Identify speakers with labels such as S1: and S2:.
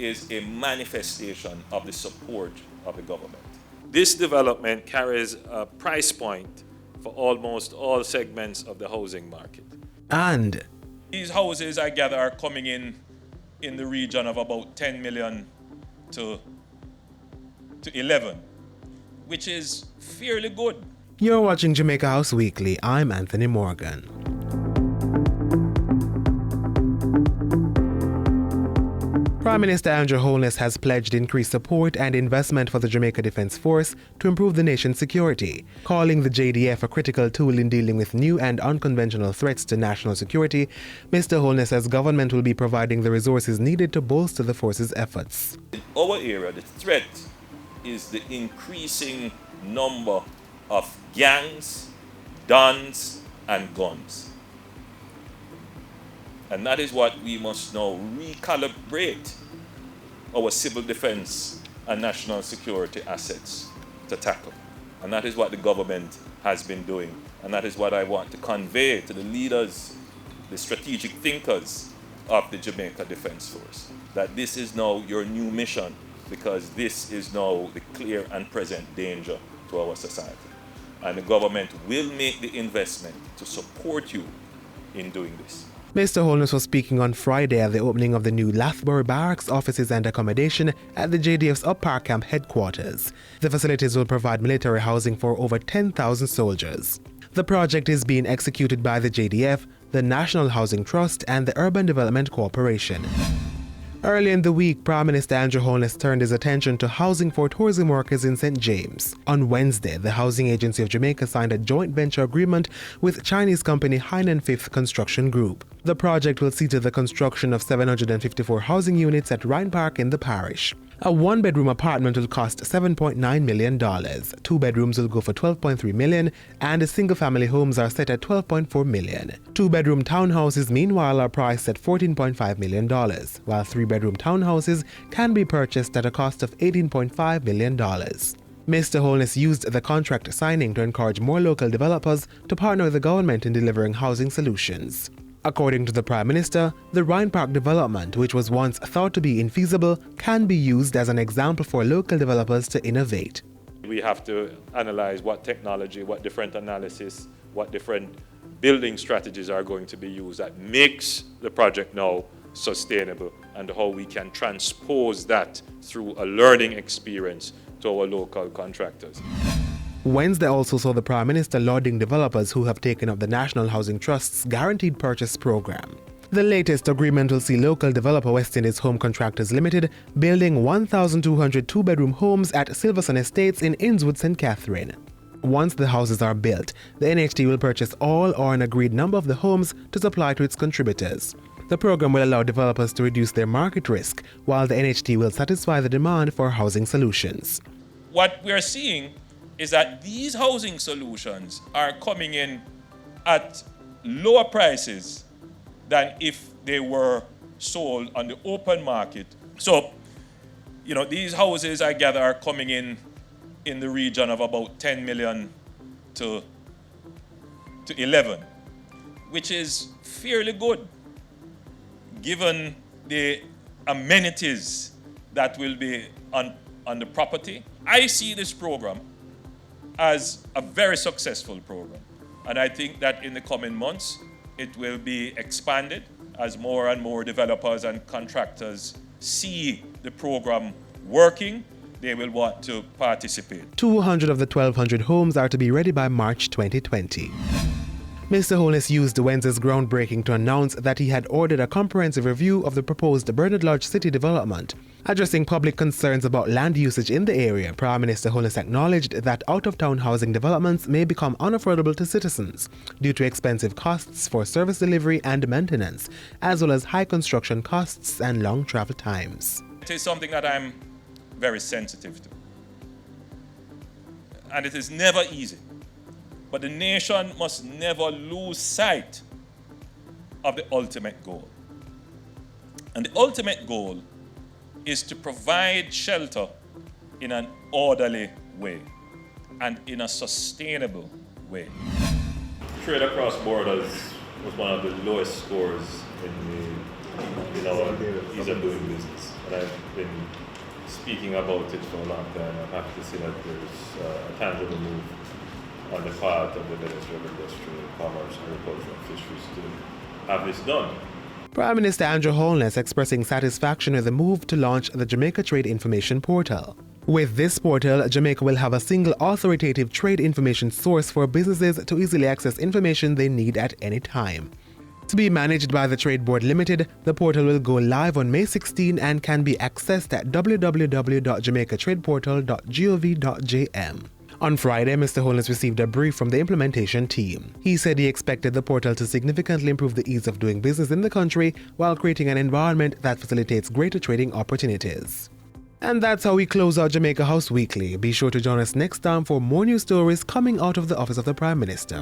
S1: is a manifestation of the support of the government. This development carries a price point for almost all segments of the housing market.
S2: And
S1: these houses, I gather, are coming in the region of about 10 million to 11, which is fairly good.
S2: You're watching Jamaica House Weekly. I'm Anthony Morgan. Prime Minister Andrew Holness has pledged increased support and investment for the Jamaica Defence Force to improve the nation's security, calling the JDF a critical tool in dealing with new and unconventional threats to national security. Mr. Holness says government will be providing the resources needed to bolster the force's efforts.
S1: In our area, the threat is the increasing number of gangs, dons, and guns. And that is what we must now recalibrate our civil defense and national security assets to tackle. And that is what the government has been doing. And that is what I want to convey to the leaders, the strategic thinkers of the Jamaica Defence Force, that this is now your new mission, because this is now the clear and present danger to our society. And the government will make the investment to support you in doing this.
S2: Mr. Holness was speaking on Friday at the opening of the new Lathbury Barracks offices and accommodation at the JDF's Up Park Camp headquarters. The facilities will provide military housing for over 10,000 soldiers. The project is being executed by the JDF, the National Housing Trust, and the Urban Development Corporation. Early in the week, Prime Minister Andrew Holness turned his attention to housing for tourism workers in St. James. On Wednesday, the Housing Agency of Jamaica signed a joint venture agreement with Chinese company Hainan Fifth Construction Group. The project will see to the construction of 754 housing units at Rhine Park in the parish. A one-bedroom apartment will cost $7.9 million, two bedrooms will go for $12.3 million, and single-family homes are set at $12.4 million. Two-bedroom townhouses, meanwhile, are priced at $14.5 million, while three-bedroom townhouses can be purchased at a cost of $18.5 million. Mr. Holness used the contract signing to encourage more local developers to partner with the government in delivering housing solutions. According to the Prime Minister, the Rhine Park development, which was once thought to be infeasible, can be used as an example for local developers to innovate.
S1: We have to analyze what technology, what different analysis, what different building strategies are going to be used that makes the project now sustainable, and how we can transpose that through a learning experience to our local contractors.
S2: Wednesday also saw the Prime Minister lauding developers who have taken up the National Housing Trust's Guaranteed Purchase Program. The latest agreement will see local developer West Indies Home Contractors Limited building 1,200 two-bedroom homes at Silverson Estates in Innswood, St. Catherine. Once the houses are built, the NHT will purchase all or an agreed number of the homes to supply to its contributors. The program will allow developers to reduce their market risk, while the NHT will satisfy the demand for housing solutions.
S1: What we're seeing is that these housing solutions are coming in at lower prices than if they were sold on the open market. So, these houses, I gather, are coming in the region of about 10 million to 11, which is fairly good, given the amenities that will be on the property. I see this program as a very successful program. And I think that in the coming months, it will be expanded as more and more developers and contractors see the program working. They will want to participate.
S2: 200 of the 1,200 homes are to be ready by March 2020. Mr. Holness used Wednesday's groundbreaking to announce that he had ordered a comprehensive review of the proposed Bernard Lodge City development. Addressing public concerns about land usage in the area, Prime Minister Holness acknowledged that out-of-town housing developments may become unaffordable to citizens due to expensive costs for service delivery and maintenance, as well as high construction costs and long travel times.
S1: It is something that I'm very sensitive to. And it is never easy. But the nation must never lose sight of the ultimate goal. And the ultimate goal is to provide shelter in an orderly way and in a sustainable way. Trade across borders was one of the lowest scores in our ease of doing business.
S3: and I've been speaking about it for a long time. I'm happy to see that there's a tangible move on the part of the Ministry of Industry, Commerce, Agriculture and Fisheries to have this done.
S2: Prime Minister Andrew Holness expressing satisfaction with the move to launch the Jamaica Trade Information Portal. With this portal, Jamaica will have a single authoritative trade information source for businesses to easily access information they need at any time. To be managed by the Trade Board Limited, the portal will go live on May 16 and can be accessed at www.jamaicatradeportal.gov.jm. On Friday, Mr. Holness received a brief from the implementation team. He said he expected the portal to significantly improve the ease of doing business in the country while creating an environment that facilitates greater trading opportunities. And that's how we close out Jamaica House Weekly. Be sure to join us next time for more news stories coming out of the Office of the Prime Minister.